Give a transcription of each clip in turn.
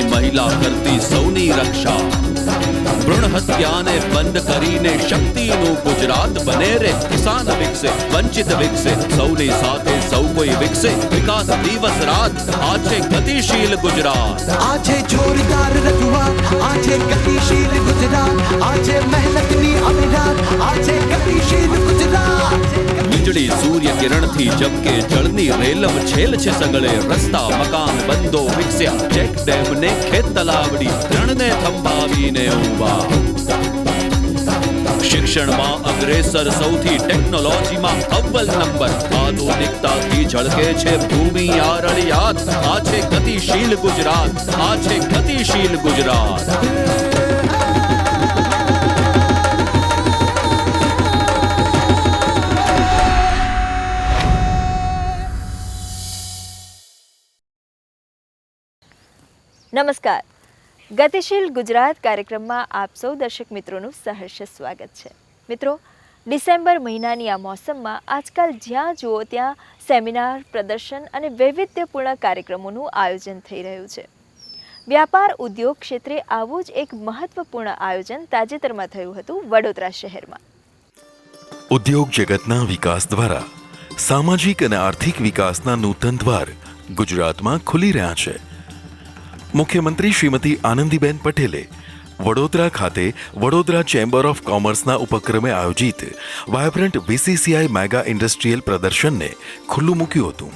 દેશની મહિલા કરતી સૌની રક્ષા. ભ્રૂણ હત્યાને બંધ કરીને શક્તિનું ગુજરાત બને રે. કિસાન વિકસે, વંચિત વિકસે, સૌની સાથે સૌ કોઈ વિકસે. વિકાસ દિવસ રાત, આ છે ગતિશીલ ગુજરાત. આ છે જોરદાર રજૂઆત, આ છે ગતિશીલ ગુજરાત, આ છે મહેનતની અવિરાત, આ છે ગતિશીલ ગુજરાત. વીજળી સૂર્ય કિરણથી જબકે જળની રેલમ છેલ છે સગળે. રસ્તા મકાન બંધો વિકસ્યા, ચેક ડેમ ને ખેત તલાવડી, રણને થંભાવીને ઊભા. શિક્ષણમાં અગ્રેસર સૌથી, ટેકનોલોજીમાં અવ્વલ નંબર. આધુનિકતાથી ઝળકે છે ભૂમિ આરળિયાત. આ છે ગતિશીલ ગુજરાત, આ છે ગતિશીલ ગુજરાત. નમસ્કાર. ગતિશીલ ગુજરાત કાર્યક્રમમાં આપ સૌ દર્શક મિત્રોનું સહર્ષ સ્વાગત છે. મિત્રો, ડિસેમ્બર મહિનાની આ મોસમમાં આજકાલ જ્યાં જુઓ ત્યાં સેમિનાર, પ્રદર્શન અને વૈવિધ્યપૂર્ણ કાર્યક્રમોનું આયોજન થઈ રહ્યું છે. વ્યાપાર ઉદ્યોગ ક્ષેત્રે આવું જ એક મહત્વપૂર્ણ આયોજન તાજેતરમાં થયું હતું વડોદરા શહેરમાં. ઉદ્યોગ જગતના વિકાસ દ્વારા સામાજિક અને આર્થિક વિકાસના નૂતન દ્વાર ગુજરાતમાં ખુલી રહ્યા છે. મુખ્યમંત્રી શ્રીમતી આનંદીબેન પટેલે વડોદરા ખાતે વડોદરા ચેમ્બર ઓફ કોમર્સના ઉપક્રમે આયોજિત વાયબ્રન્ટ VCCI મેગા ઇન્ડસ્ટ્રીયલ પ્રદર્શનને ખુલ્લું મૂક્યું હતું.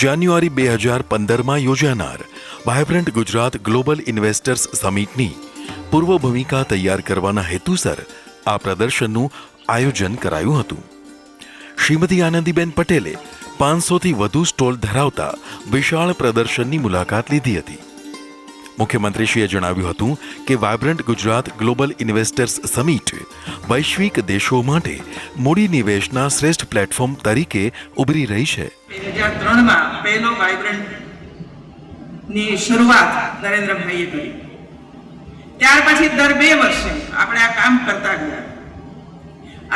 જાન્યુઆરી 2015માં યોજાનાર વાયબ્રન્ટ ગુજરાત ગ્લોબલ ઇન્વેસ્ટર્સ સમિટની પૂર્વ ભૂમિકા તૈયાર કરવાના હેતુસર આ પ્રદર્શનનું આયોજન કરાયું હતું. શ્રીમતી આનંદીબેન પટેલે 500થી વધુ સ્ટોલ ધરાવતા વિશાળ પ્રદર્શનની મુલાકાત લીધી હતી. મુખ્યમંત્રીશ્રીએ જણાવ્યું હતું કે vibrant Gujarat global investors summit વૈશ્વિક દેશો માટે મૂડી નિવેશના શ્રેષ્ઠ પ્લેટફોર્મ તરીકે ઉભરી રહી છે. 2003માં પહેલો વાયબ્રન્ટની શરૂઆત નરેન્દ્રભાઈએ કરી. ત્યાર પછી દર 2 વર્ષે આપણે આ કામ કરતા ગયા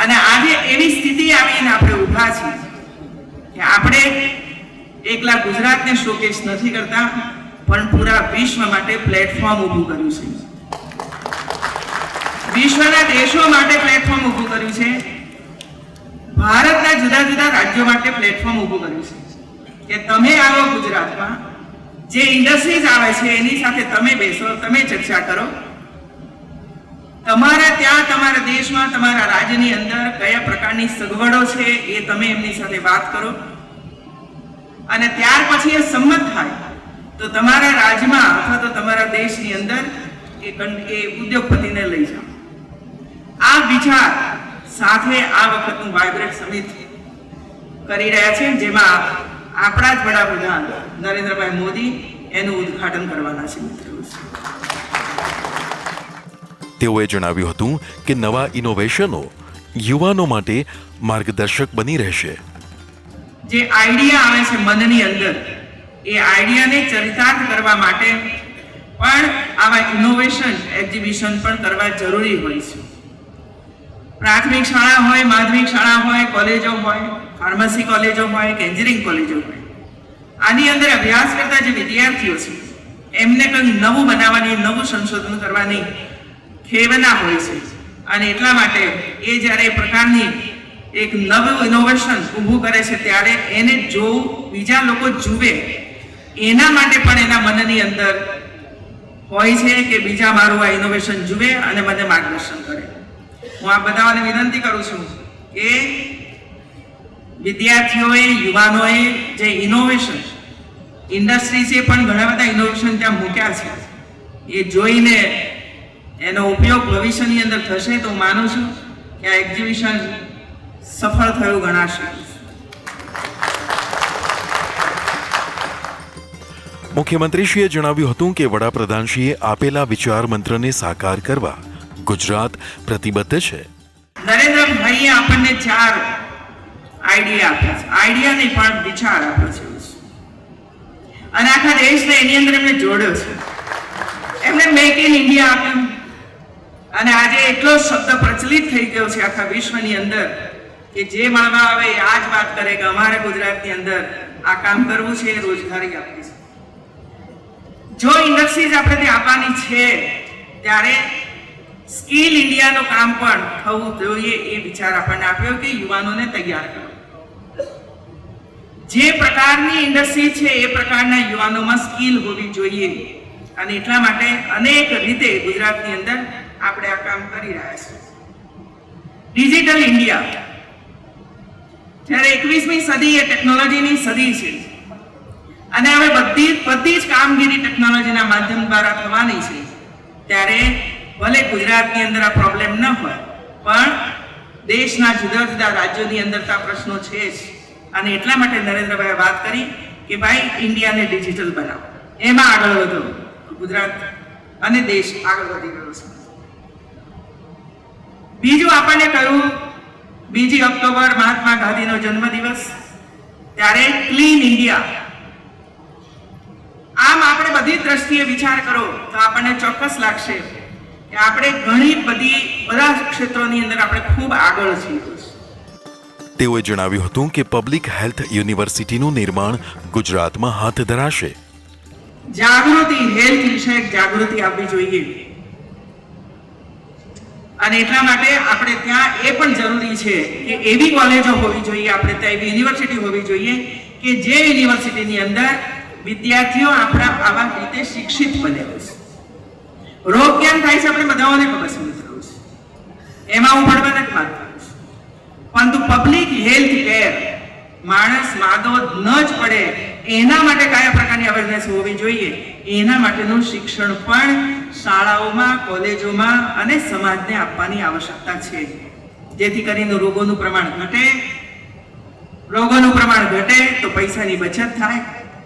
અને આજે એવી સ્થિતિ આવીને આપણે ઊભા છીએ કે આપણે એકલા ગુજરાતને શોકેસ નથી કરતા, પણ પૂરા વિશ્વ માટે પ્લેટફોર્મ ઊભું કર્યું છે. વિશ્વના દેશો માટે પ્લેટફોર્મ ઊભું કર્યું છે. ભારતના જુદા જુદા રાજ્યો માટે પ્લેટફોર્મ ઊભું કર્યું છે કે તમે આવો ગુજરાતમાં, જે ઇન્ડસ્ટ્રીઝ આવે છે એની સાથે તમે બેસો, તમે ચર્ચા કરો. તમારા ત્યાં, તમારા દેશમાં, તમારા રાજ્યની અંદર કયા પ્રકારની સગવડો છે એ તમે એમની સાથે વાત કરો અને ત્યાર પછી એ સંમત થાય તો તમારા રાજ્યમાં અથવા તો તમારા દેશની અંદર એ ઉદ્યોગપતિને લઈ જાઓ. આ વિચાર સાથે આ વખતનું વાયબ્રન્ટ સમિટ કરી રહ્યા છે, જેમાં આપણા જ વડાપ્રધાન નરેન્દ્રભાઈ મોદી એનું ઉદ્ઘાટન કરવાના છે. તેઓએ જણાવ્યું હતું કે નવા ઇનોવેશનો યુવાનો માટે માર્ગદર્શક બની રહેશે. જે આઈડિયા આવે છે મનની અંદર, એ આઈડિયાને ચરિતાર્થ કરવા માટે પણ આવા ઇનોવેશન એક્ઝિબિશન પણ કરવા જરૂરી હોય છે. પ્રાથમિક શાળા હોય, માધ્યમિક શાળા હોય, કોલેજો હોય, ફાર્મસી કોલેજો હોય કે એન્જિનિયરિંગ કોલેજો હોય, આની અંદર અભ્યાસ કરતા જે વિદ્યાર્થીઓ છે એમને કંઈક નવું બનાવવાની, નવું સંશોધન કરવાની ખેવના હોય છે અને એટલા માટે એ જ્યારે એ પ્રકારની એક નવું ઇનોવેશન ઊભું કરે છે ત્યારે એને જો બીજા લોકો જુએ એના માટે પણ એના મનની અંદર હોય છે કે બીજા મારું આ ઇનોવેશન જુએ અને મને માર્ગદર્શન કરે. હું આ બધાને વિનંતી કરું છું કે વિદ્યાર્થીઓએ, યુવાનોએ જે ઇનોવેશન ઇન્ડસ્ટ્રીઝે પણ ઘણા બધા ઇનોવેશન ત્યાં મૂક્યા છે એ જોઈને એનો ઉપયોગ ભવિષ્યની અંદર થશે તો હું માનું છું કે આ એક્ઝિબિશન સફળ થયું ગણાશે. મુખ્યમંત્રીશ્રીએ જણાવ્યું હતું કે વડાપ્રધાનશ્રીએ આપેલા વિચાર મંત્રને સાકાર કરવા ગુજરાત પ્રતિબદ્ધ છે. નરેન્દ્રભાઈએ આપણને 4 આઈડિયા આપ્યા છે. આઈડિયા નહીં પણ વિચાર આપ્યો છે અને આખા દેશને એની અંદર એમને જોડ્યો છે. એમને મેક ઇન ઇન્ડિયા આપ્યું અને આજે એટલો શબ્દ પ્રચલિત થઈ ગયો છે આખા વિશ્વની અંદર કે જે મળવા આવે એ આ જ વાત કરે કે અમારે ગુજરાતની અંદર આ કામ કરવું છે, રોજગારી આપવી છે. જો ઇન્ડસ્ટ્રીઝ આપણે ત્યાં આપવાની છે ત્યારે સ્કિલ ઇન્ડિયાનું કામ પણ થવું જોઈએ એ વિચાર આપણને આપ્યો કે યુવાનોને તૈયાર કરો. જે પ્રકારની ઇન્ડસ્ટ્રી છે એ પ્રકારના યુવાનોમાં સ્કિલ હોવી જોઈએ અને એટલા માટે અનેક રીતે ગુજરાતની અંદર આપણે આ કામ કરી રહ્યા છીએ. ડિજિટલ ઇન્ડિયા, જ્યારે 21મી સદી એ ટેકનોલોજીની સદી છે અને હવે બધી જ કામગીરી ટેકનોલોજીના માધ્યમ દ્વારા થવાની છે, ત્યારે ભલે ગુજરાતની અંદર આ પ્રોબ્લેમ ન હોય પણ દેશના જુદા જુદા રાજ્યોની અંદર તો આ પ્રશ્નો છે જ. અને એટલા માટે નરેન્દ્રભાઈએ વાત કરી કે ભાઈ ઇન્ડિયાને ડિજિટલ બનાવો, એમાં આગળ વધો. ગુજરાત અને દેશ આગળ વધી ગયો છે. બીજું આપણને કહ્યું 2 ઓક્ટોબર મહાત્મા ગાંધીનો જન્મદિવસ, ત્યારે ક્લીન ઇન્ડિયા. આમ આપણે બધી દ્રષ્ટિએ વિચાર કરો તો આપણને ચોક્કસ લાગશે કે આપણે ઘણી બધા ક્ષેત્રોની અંદર આપણે ખૂબ આગળ છીએ. તેઓએ જણાવ્યું હતું કે પબ્લિક હેલ્થ યુનિવર્સિટીનું નિર્માણ ગુજરાતમાં હાથ ધરાશે. જાગૃતિ, હેલ્થ વિષયક જાગૃતિ આપવી જોઈએ અને એટલા માટે આપણે ત્યાં એ પણ જરૂરી છે કે એવી કોલેજો હોવી જોઈએ, આપણે ત્યાં એવી યુનિવર્સિટી હોવી જોઈએ કે જે યુનિવર્સિટીની અંદર વિદ્યાર્થીઓ આપણા આવા રીતે શિક્ષિત બને. રોગ કેમ થાય છે આપણે બધાઓને ખબર છે મિત્રો, એમાં હું ભણવા નથી માંગતો, પરંતુ પબ્લિક હેલ્થ કેર, માણસ માદો ન જ પડે એના માટે કયા પ્રકારની અવેરનેસ હોવી જોઈએ, એના માટેનું શિક્ષણ પણ શાળાઓમાં, કોલેજોમાં અને સમાજને આપવાની આવશ્યકતા છે, જેથી કરીને રોગોનું પ્રમાણ ઘટે. રોગોનું પ્રમાણ ઘટે તો પૈસાની બચત થાય,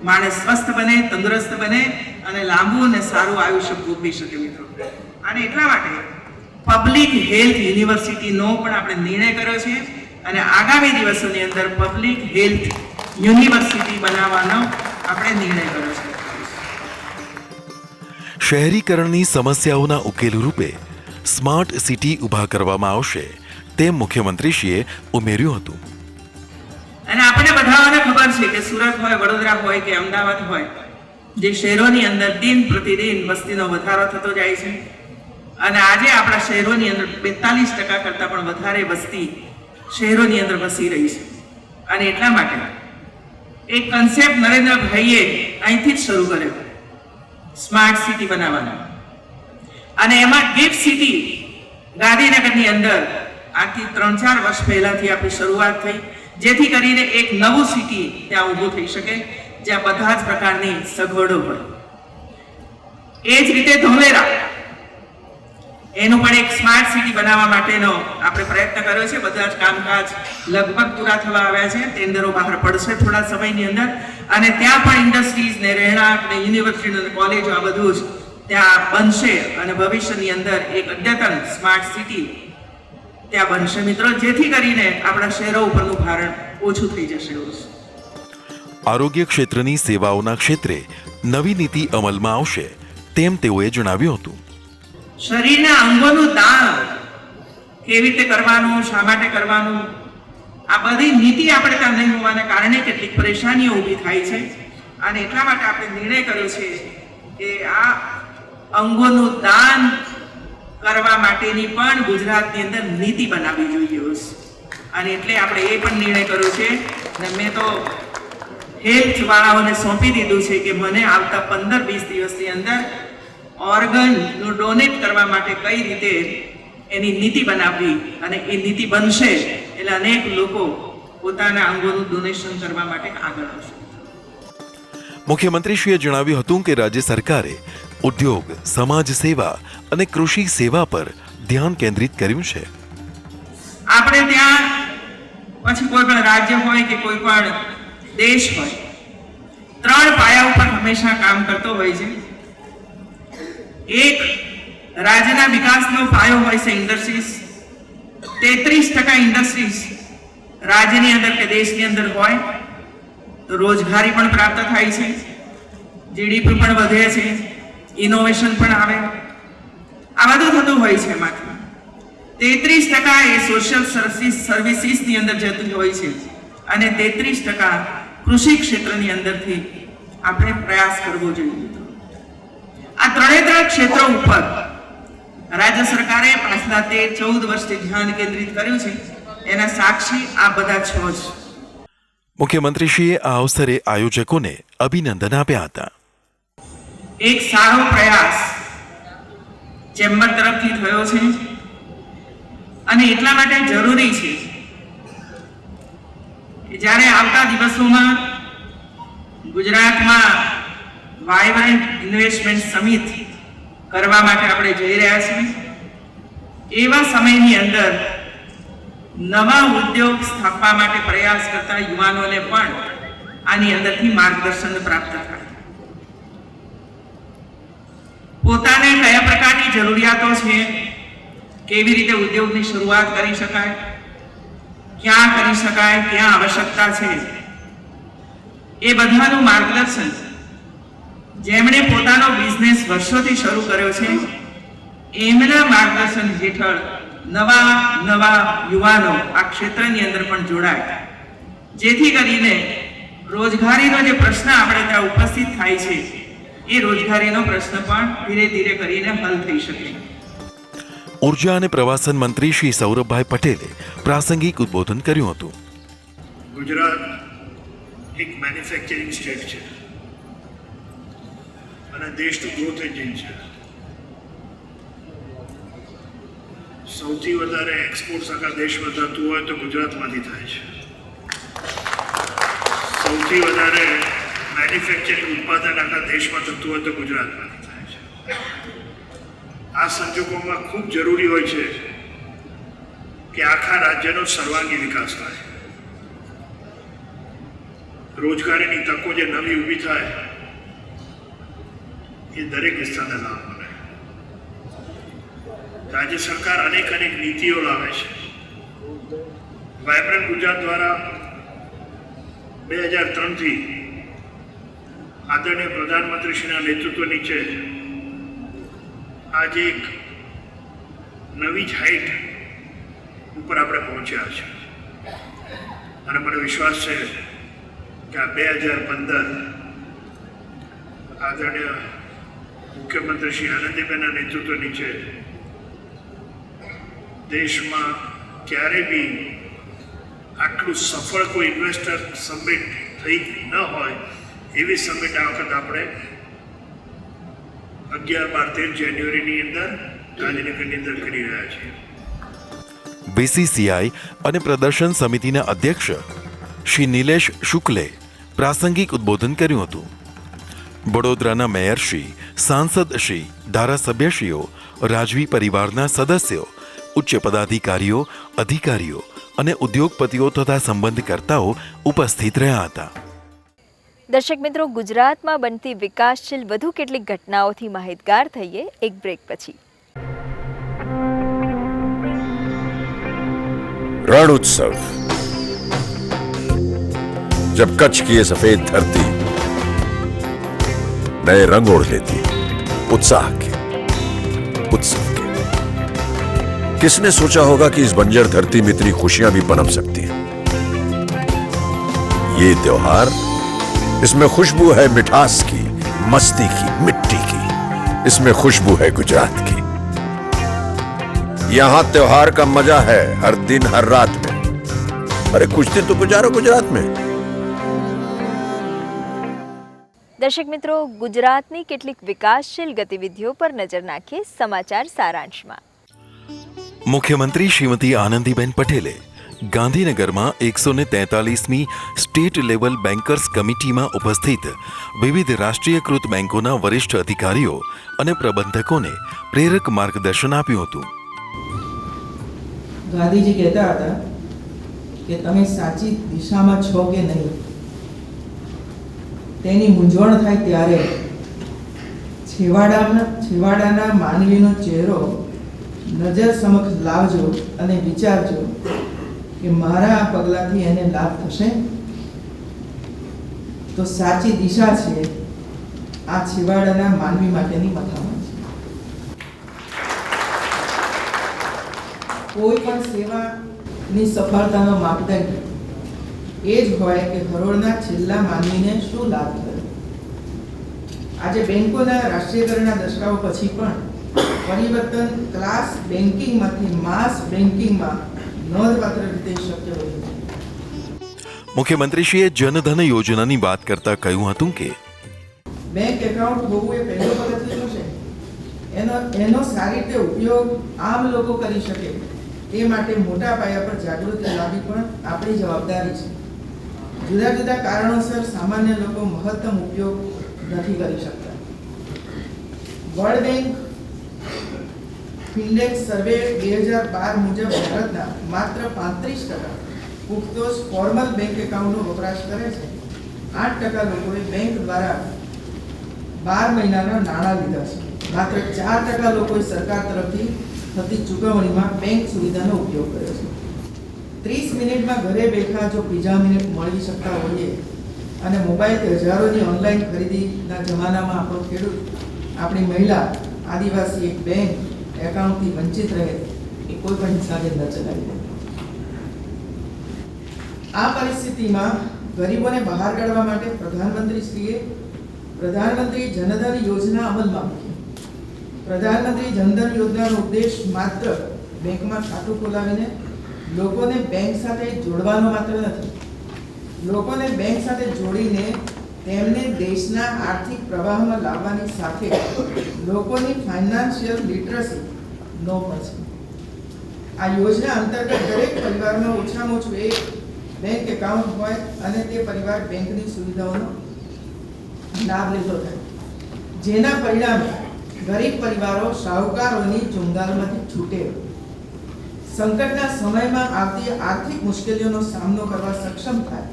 માણસ સ્વસ્થ બને, તંદુરસ્ત બને અને લાંબુ અને સારું આયુષ્ય ભોગવી શકે મિત્રો. અને એટલા માટે પબ્લિક હેલ્થ યુનિવર્સિટીનો પણ આપણે નિર્ણય કર્યો છે અને આગામી દિવસોની અંદર પબ્લિક હેલ્થ યુનિવર્સિટી બનાવવાનો આપણે નિર્ણય કર્યો છે. શહેરીકરણની સમસ્યાઓના ઉકેલ રૂપે સ્માર્ટ સિટી ઊભા કરવામાં આવશે તેમ મુખ્યમંત્રીશ્રીએ ઉમેર્યું હતું. અને આપણે બધાને ખબર છે કે સુરત હોય, વડોદરા હોય કે અમદાવાદ હોય, જે શહેરોની અંદર દિન પ્રતિદિન વસ્તીનો વધારો થતો જાય છે અને આજે આપણા શહેરોની અંદર 42% કરતાં પણ વધારે વસ્તી શહેરોની અંદર વસી રહી છે. અને એટલા માટે એક કન્સેપ્ટ નરેન્દ્રભાઈએ અહીંથી જ શરૂ કર્યો, સ્માર્ટ સિટી બનાવવાનો. અને એમાં ગિફ્ટ સિટી ગાંધીનગરની અંદર આજથી 3-4 વર્ષ પહેલાથી આપણી શરૂઆત થઈ, જેથી કરીને એક નવું સિટી ત્યાં ઊભું થઈ શકે જ્યાં બધા જ પ્રકારની સગવડો હોય. એ જ રીતે ધોલેરા, એનું પણ એક સ્માર્ટ સિટી બનાવવા માટેનો આપણે પ્રયત્ન કર્યો છે. બધા જ કામકાજ લગભગ પૂરા થવા આવ્યા છે, ટેન્ડરો બહાર પડશે થોડા સમયની અંદર અને ત્યાં પણ ઇન્ડસ્ટ્રીઝ ને રહેણાંક ને યુનિવર્સિટી અને કોલેજો આ બધું જ ત્યાં બનશે અને ભવિષ્યની અંદર એક અદ્યતન સ્માર્ટ સિટી ત્યાં બનશે મિત્રો, જેથી કરીને આપણા શહેરો ઉપરનું ભારણ ઓછું થઈ જશે. આરોગ્ય ક્ષેત્રની સેવાઓના ક્ષેત્રે નવી નીતિ અમલમાં આવશે તેમ તેઓએ જણાવ્યું હતું. શરીરના અંગોનું દાન કેવી રીતે કરવાનું, શા માટે કરવાનું, આ બધી નીતિ આપણે ત્યાં નહીં હોવાને કારણે કેટલીક પરેશાનીઓ ઊભી થાય છે અને એટલા માટે આપણે નિર્ણય કર્યો છે કે આ અંગોનું દાન કરવા માટેની પણ ગુજરાતની અંદર નીતિ બનાવવી જોઈએ. અને એટલે આપણે એ પણ નિર્ણય કર્યો છે અને મેં તો હેલ્થ વાળાઓને સોંપી દીધું છે કે મને આવતા 15-20 દિવસની અંદર ઓર્ગનનું ડોનેટ કરવા માટે કઈ રીતે એની નીતિ બનાવવી અને એ નીતિ બનશે એટલે અનેક લોકો પોતાના અંગોનું ડોનેશન કરવા માટે આગળ આવશે. મુખ્યમંત્રીશ્રીએ જણાવ્યું હતું કે રાજ્ય સરકારે ઉદ્યોગ, સમાજ સેવા અને કૃષિ સેવા પર ધ્યાન કેન્દ્રિત કર્યું છે. આપણે ત્યાં પછી કોઈ પણ રાજ્ય હોય કે કોઈ પણ દેશ હોય, 3 પાયા ઉપર હંમેશા કામ કરતો હોય છે. એક રાજ્યના વિકાસનો પાયો હોય છે ઇન્ડસ્ટ્રીઝ. 33% ઇન્ડસ્ટ્રીઝ રાજ્યની અંદર કે દેશની અંદર હોય તો રોજગારી પણ પ્રાપ્ત થાય છે, જીડીપી પણ વધે છે, ઇનોવેશન પણ આવે, આ બધું થતું હોય છે. એમાંથી 33% એ સોશિયલ સર્વિસીસની અંદર જતું હોય છે અને 33% કૃષિ ક્ષેત્રની અંદરથી આપણે પ્રયાસ કરવો જોઈએ. આ ત્રણ ક્ષેત્રો ઉપર રાજ્ય સરકારે પાછલા 13-14 વર્ષથી ધ્યાન કેન્દ્રિત કર્યું છે. એના સાક્ષી આ બધા છ છે. મુખ્યમંત્રીશ્રીએ આ અવસરે આયોજકોને અભિનંદન આપ્યા હતા. એક સારો પ્રયાસ ચેમ્બર તરફથી થયો છે અને એટલા માટે જરૂરી છે કે જ્યારે આવતા દિવસોમાં ગુજરાતમાં વાઇબ્રન્ટ ઇન્વેસ્ટમેન્ટ સમિટ કરવા માટે આપણે જઈ રહ્યા છીએ, એવા સમયની અંદર નવા ઉદ્યોગ સ્થાપવા માટે પ્રયાસ કરતા યુવાનોને પણ આની અંદરથી માર્ગદર્શન પ્રાપ્ત થાય. પોતાને કયા પ્રકારની જરૂરિયાતો છે, કેવી રીતે ઉદ્યોગની શરૂઆત કરી શકાય, ક્યાં કરી શકાય, ક્યાં આવશ્યકતા છે, એ બધાનું માર્ગદર્શન જેમણે પોતાનો બિઝનેસ વર્ષોથી શરૂ કર્યો છે એમના માર્ગદર્શન હેઠળ નવા યુવાનો આ ક્ષેત્રની અંદર પણ જોડાય, જેથી કરીને રોજગારીનો જે પ્રશ્ન આપણે ત્યાં ઉપસ્થિત થાય છે એ રોજગારીનો પ્રશ્ન પણ ધીરે ધીરે કરીને હલ થઈ શકે. ઉર્જા અને પ્રવાસન મંત્રી શ્રી સૌરભભાઈ પટેલે પ્રાસંગિક ઉદ્બોધન કર્યું હતું. ગુજરાત એક મેન્યુફેક્ચરિંગ સ્ટેટ છે અને દેશનું ગ્રોથ એન્જિન છે. સૌથી વધારે એક્સપોર્ટ્સ આખા દેશમાં થતું હોય તો ગુજરાતમાંથી થાય છે. સૌથી વધારે મેન્યુફેક્ચરિંગ ઉત્પાદન આખા દેશમાં થતું હોય તો ગુજરાતમાંથી થાય છે. આ સંજોગોમાં ખૂબ જરૂરી હોય છે કે આખા રાજ્યનો સર્વાંગી વિકાસ થાય. રોજગારીની તકો જે નવી ઊભી થાય એ દરેક વિસ્તારને લાભ મળે. રાજ્ય સરકાર અનેક નીતિઓ લાવે છે. વાઇબ્રન્ટ ગુજરાત દ્વારા 2003થી આદરણીય પ્રધાનમંત્રીશ્રીના નેતૃત્વ નીચે આજે એક નવી જ હાઈટ ઉપર આપણે પહોંચ્યા છે અને મને વિશ્વાસ છે કે આ 2015 આદરણીય મુખ્યમંત્રી શ્રી આનંદીબેનના નેતૃત્વ નીચે દેશમાં ક્યારે બી આટલું સફળ કોઈ ઇન્વેસ્ટર સમિટ થઈ ન હોય એવી સમિટ આ વખત આપણે 11, 12, 13 જાન્યુઆરીની અંદર ગાંધીનગરની અંદર કરી રહ્યા છીએ. બીસીસીઆઈ અને પ્રદર્શન સમિતિના અધ્યક્ષ શ્રી નિલેશ શુક્લે પ્રાસંગિક ઉદ્બોધન કર્યું હતું. વડોદરાના મેયરશ્રી, સાંસદશ્રી, ધારાસભ્યશ્રીઓ, રાજવી પરિવારના સદસ્યો, ઉચ્ચ પદાધિકારીઓ, અધિકારીઓ અને ઉદ્યોગપતિઓ તથા સંબંધકર્તાઓ ઉપસ્થિત રહ્યા હતા. દર્શક મિત્રો, ગુજરાતમાં બનતી વિકાસશીલ વધુ કેટલીક ઘટનાઓથી માહિતગાર થઈએ એક બ્રેક પછી. रण उत्सव, जब कच्छ की ये सफेद धरती नए रंग ओढ़ लेती, उत्साह के, उत्सव के. किसने सोचा होगा कि इस बंजर धरती में इतनी खुशियां भी पनप सकती हैं. ये त्योहार, इसमें खुशबू है मिठास की, मस्ती की, मिट्टी की. इसमें खुशबू है गुजरात की. यहां त्योहार का मजा है हर दिन हर रात में. अरे कुछ दिन तो गुजारो गुजरात में. દર્શક મિત્રો, ગુજરાતની કેટલીક વિકાસશીલ ગતિવિધિઓ પર નજર નાખીએ સમાચાર સારાંશમાં. મુખ્યમંત્રી શ્રીમતી આનંદીબેન પટેલે ગાંધીનગરમાં 143મી સ્ટેટ લેવલ બેન્કર્સ કમિટીમાં ઉપસ્થિત વિવિધ રાષ્ટ્રીયકૃત બેંકોના વરિષ્ઠ અધિકારીઓ અને પ્રબંધકોને પ્રેરક માર્ગદર્શન આપ્યું હતું. ગાંધીજી કહેતા હતા કે તમે સાચી દિશામાં છો કે નહીં તેની મૂંઝવણ થાય ત્યારે છેવાડાના માનવીનો ચહેરો નજર સમક્ષ લાવજો અને વિચારજો કે મારા આ પગલાંથી એને લાભ થશે તો સાચી દિશા છે આ છેવાડાના માનવી માટેની મથામણ છે. કોઈ પણ સેવાની સફળતાનો માપદંડ એ જ હોય કે હરોળના છેલ્લા માનવીને શું લાભ થયો. આજે બેંકોના રાષ્ટ્રીયકરણના દશકાઓ પછી પણ પરિવર્તન ક્લાસ બેન્કિંગમાંથી માસ બેન્કિંગમાં નોંધપાત્ર રીતે શક્ય બન્યું છે. મુખ્યમંત્રીશ્રીએ જનધન યોજનાની વાત કરતા કહ્યું હતું કે બેંક એકાઉન્ટ હોવું એ પહેલું પગથિયું છે. એનો સારી રીતે ઉપયોગ આમ લોકો કરી શકે તે માટે મોટા પાયા પર જાગૃતિ લાવવી પણ આપણી જવાબદારી છે. જુદા જુદા કારણોસર સામાન્ય લોકો મહત્તમ ઉપયોગ નથી કરી શકતા. વર્લ્ડ બેંક ફિન્ડેક્સ સર્વે 2012 મુજબ ભારતના માત્ર 35% પુખ્તોજ ફોર્મલ બેંક એકાઉન્ટનો વપરાશ કરે છે. 8% લોકોએ બેંક દ્વારા 12 મહિનાના નાણાં લીધા છે. માત્ર 4% લોકોએ સરકાર તરફથી થતી ચૂકવણીમાં બેંક સુવિધાનો ઉપયોગ કર્યો છે. 30 મિનિટમાં ઘરે બેઠા જો બીજા મિનિટ મળી શકતા હોઈએ અને મોબાઈલથી હજારોની ઓનલાઈન ખરીદીના જમાનામાં આપણો ખેડૂત, આપણી મહિલા, આદિવાસી એક બેંક એકાઉન્ટથી વંચિત રહે એ કોઈ પણ હિસાબે ન ચલાવી દે. આ પરિસ્થિતિમાં ગરીબોને બહાર કાઢવા માટે પ્રધાનમંત્રી જનધન યોજના અમલમાં મૂકી. પ્રધાનમંત્રી જનધન યોજનાનો ઉદ્દેશ માત્ર બેંકમાં ખાતું ખોલાવીને લોકોને બેંક સાથે જોડવાનો માત્ર નથી. લોકોને બેંક સાથે જોડીને તેમને દેશના આર્થિક પ્રવાહમાં લાવવાની સાથે લોકોની ફાઇનાન્શિયલ લિટરસીનો પણ છે. આ યોજના અંતર્ગત દરેક પરિવારમાં ઓછામાં ઓછું એક બેંક એકાઉન્ટ હોય અને તે પરિવાર બેંકની સુવિધાઓનો લાભ લેતો થાય, જેના પરિણામે ગરીબ પરિવારો શાહુકારોની ચુંગાલમાંથી છૂટે, સંકટના સમયમાં આવતી આર્થિક મુશ્કેલીઓનો સામનો કરવા સક્ષમ થાય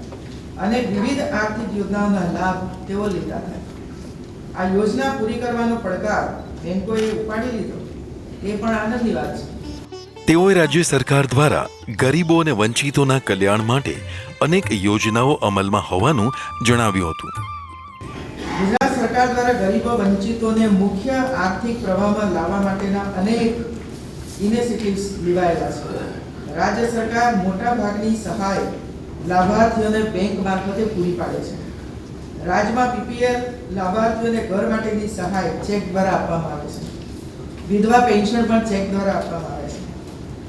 અને વિવિધ આર્થિક યોજનાઓના લાભ તેઓ લેતા થાય. આ યોજના પૂરી કરવાનો પડકાર બેંકોએ ઉપાડી લીધો તે પણ આનંદની વાત છે. તેઓએ રાજ્ય સરકાર દ્વારા ગરીબો અને વંચિતોના કલ્યાણ માટે અનેક યોજનાઓ અમલમાં હોવાનું જણાવ્યું હતું. ગુજરાત સરકાર દ્વારા ગરીબો વંચિતોને મુખ્ય આર્થિક પ્રવાહમાં લાવવા માટેના અનેક ઇનિશિયેટિવ્સ લેવાયેલા છે. રાજ્ય સરકાર મોટા ભાગની સહાય લાભાર્થીઓને બેંક મારફતે પૂરી પાડે છે. રાજ્યમાં પીપીએલ લાભાર્થીઓને ઘર માટેની સહાય ચેક દ્વારા આપવામાં આવે છે. વિધવા પેન્શન પણ ચેક દ્વારા આપવામાં આવે છે.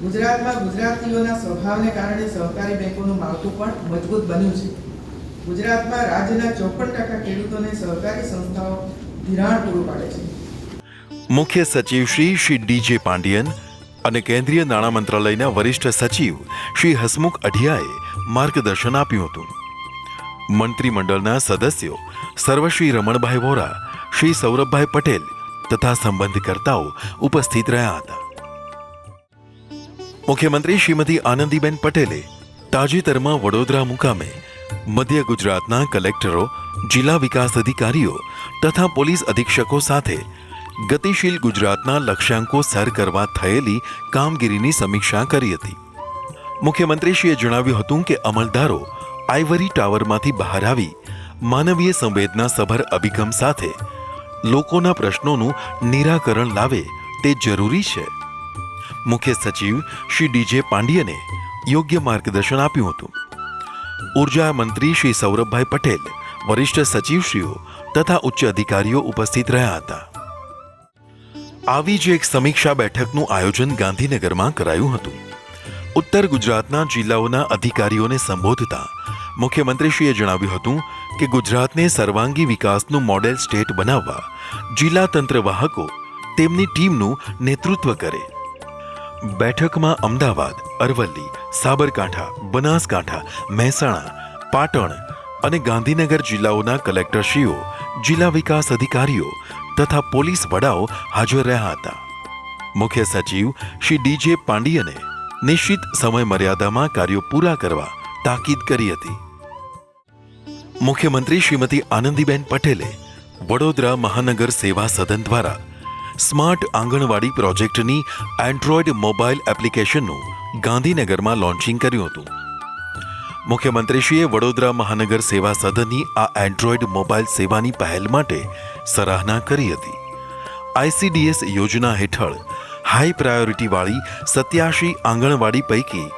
ગુજરાતમાં ગુજરાતીઓના સ્વભાવને કારણે સહકારી બેંકોનું માળખું પણ મજબૂત બન્યું છે. ગુજરાતમાં રાજ્યના 54% ખેડૂતોને સહકારી સંસ્થાઓ ધિરાણ પૂરું પાડે છે. મુખ્ય સચિવ શ્રી ડીજે પાંડિયન અને કેન્દ્રીય નાણાં મંત્રાલયના વરિષ્ઠ સચિવ શ્રી હસમુખ અઢિયાએ માર્ગદર્શન આપ્યું હતું. મંત્રીમંડળના સદસ્યો સર્વશ્રી રમણભાઈ વોરા, શ્રી સૌરભભાઈ પટેલ તથા સંબંધકર્તાઓ ઉપસ્થિત રહ્યા હતા. મુખ્યમંત્રી શ્રીમતી આનંદીબેન પટેલે તાજેતરમાં વડોદરા મુકામે મધ્ય ગુજરાતના કલેક્ટરો, જિલ્લા વિકાસ અધિકારીઓ તથા પોલીસ અધિક્ષકો સાથે ગતિશીલ ગુજરાતના લક્ષ્યાંકો સર કરવા થયેલી કામગીરીની સમીક્ષા કરી હતી. મુખ્યમંત્રીશ્રીએ જણાવ્યું હતું કે અમલદારો આઇવરી ટાવરમાંથી બહાર આવી માનવીય સંવેદના સભર અભિગમ સાથે લોકોના પ્રશ્નોનું નિરાકરણ લાવે તે જરૂરી છે. મુખ્ય સચિવ શ્રી ડીજે પાંડિયને યોગ્ય માર્ગદર્શન આપ્યું હતું. ઉર્જા મંત્રી શ્રી સૌરભભાઈ પટેલ, વરિષ્ઠ સચિવશ્રીઓ તથા ઉચ્ચ અધિકારીઓ ઉપસ્થિત રહ્યા હતા. આવી જ એક સમીક્ષા બેઠકનું આયોજન ગાંધીનગરમાં કરાયું હતું. ઉત્તર ગુજરાતના જિલ્લાઓના અધિકારીઓને સંબોધતા મુખ્યમંત્રીશ્રીએ જણાવ્યું હતું કે ગુજરાતને સર્વાંગી વિકાસનું મોડેલ સ્ટેટ બનાવવા જિલ્લા તંત્રવાહકો તેમની ટીમનું નેતૃત્વ કરે. બેઠકમાં અમદાવાદ, અરવલ્લી, સાબરકાંઠા, બનાસકાંઠા, મહેસાણા, પાટણ અને ગાંધીનગર જિલ્લાઓના કલેક્ટરશ્રીઓ, જિલ્લા વિકાસ અધિકારીઓ તથા પોલીસ વડાઓ હાજર રહ્યા હતા. મુખ્ય સચિવ શ્રી ડીજે પાંડિયને નિશ્ચિત સમય મર્યાદામાં કાર્યો પૂરા કરવા તાકીદ કરી હતી. મુખ્યમંત્રી શ્રીમતી આનંદીબેન પટેલે વડોદરા મહાનગર સેવા સદન દ્વારા સ્માર્ટ આંગણવાડી પ્રોજેક્ટની એન્ડ્રોઇડ મોબાઈલ એપ્લિકેશનનું ગાંધીનગરમાં લોન્ચિંગ કર્યું હતું. મુખ્યમંત્રીશ્રીએ વડોદરા મહાનગર સેવા સદનની આ એન્ડ્રોઇડ મોબાઈલ સેવાની પહેલ માટે સરાહના કરી હતી. આઈસીડીએસ યોજના હેઠળ હાઈ પ્રાયોરિટીવાળી 87 આંગણવાડી પૈકી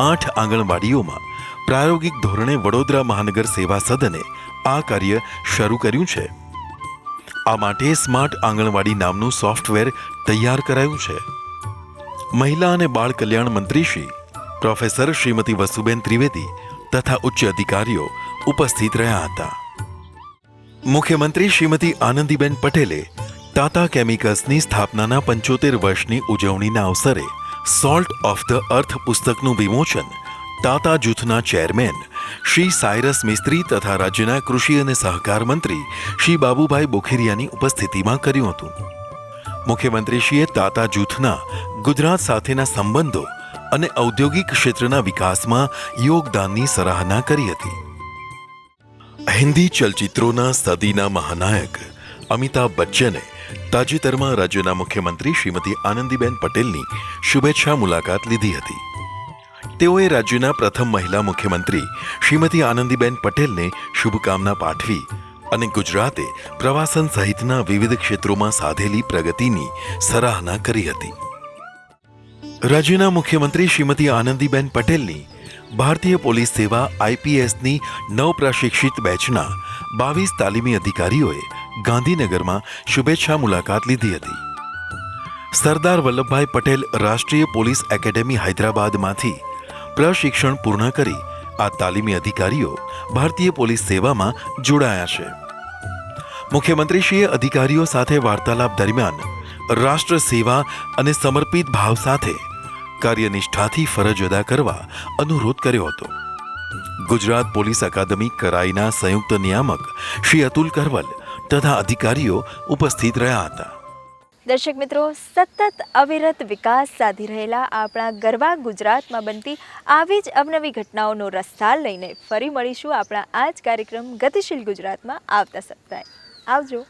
8 આંગણવાડીઓમાં પ્રાયોગિક ધોરણે વડોદરા મહાનગર સેવા સદને આ કાર્ય શરૂ કર્યું છે. આ માટે સ્માર્ટ આંગણવાડી નામનું સોફ્ટવેર તૈયાર કરાયું છે. મહિલા અને બાળ કલ્યાણ મંત્રી શ્રી પ્રોફેસર શ્રીમતી વસુબેન ત્રિવેદી તથા ઉચ્ચ અધિકારીઓ ઉપસ્થિત રહ્યા હતા. મુખ્યમંત્રી શ્રીમતી આનંદીબેન પટેલે ટાટા કેમિકલ્સની સ્થાપનાના 75 વર્ષની ઉજવણીના અવસરે સોલ્ટ ઓફ ધ અર્થ પુસ્તકનું વિમોચન ટાટા જૂથના ચેરમેન શ્રી સાયરસ મિસ્ત્રી તથા રાજ્યના કૃષિ અને સહકાર મંત્રી શ્રી બાબુભાઈ બોખેરિયાની ઉપસ્થિતિમાં કર્યું હતું. મુખ્યમંત્રીશ્રીએ ટાટા જૂથના ગુજરાત સાથેના સંબંધો અને ઔદ્યોગિક ક્ષેત્રના વિકાસમાં યોગદાનની સરાહના કરી હતી. હિન્દી ચલચિત્રોના સદીના મહાનાયક અમિતાભ બચ્ચને તાજેતરમાં રાજ્યના મુખ્યમંત્રી શ્રીમતી આનંદીબેન પટેલની શુભેચ્છા મુલાકાત લીધી હતી. તેઓએ રાજ્યના પ્રથમ મહિલા મુખ્યમંત્રી શ્રીમતી આનંદીબેન પટેલને શુભકામના પાઠવી અને ગુજરાતે પ્રવાસન સહિતના વિવિધ ક્ષેત્રોમાં સાધેલી પ્રગતિની સરાહના કરી હતી. રાજ્યના મુખ્યમંત્રી શ્રીમતી આનંદીબેન પટેલની ભારતીય પોલીસ સેવા આઈપીએસની નવપ્રશિક્ષિત બેચના 22 તાલીમી અધિકારીઓએ ગાંધીનગરમાં શુભેચ્છા મુલાકાત લીધી હતી. સરદાર વલ્લભભાઈ પટેલ રાષ્ટ્રીય પોલીસ એકેડેમી હૈદરાબાદમાંથી પ્રશિક્ષણ પૂર્ણ કરી આ તાલીમી અધિકારીઓ ભારતીય પોલીસ સેવામાં જોડાયા છે. મુખ્યમંત્રીશ્રીએ અધિકારીઓ સાથે વાર્તાલાપ દરમિયાન રાષ્ટ્ર સેવા અને સમર્પિત ભાવ સાથે કાર્યનિષ્ઠાથી ફરજ અદા કરવા અનુરોધ કર્યો હતો. ગુજરાત પોલીસ અકાદમી કરાઈના સંયુક્ત નિયામક શ્રી અતુલ કરવલ તથા અધિકારીઓ ઉપસ્થિત રહ્યા હતા. દર્શક મિત્રો, સતત અવિરત વિકાસ સાધી રહેલા આપણા ગરવા ગુજરાતમાં બનતી આવી જ અવનવી ઘટનાઓનો રસથાળ લઈને ફરી મળીશું આપણા આ જ કાર્યક્રમ ગતિશીલ ગુજરાતમાં આવતા સપ્તાહે. આવજો.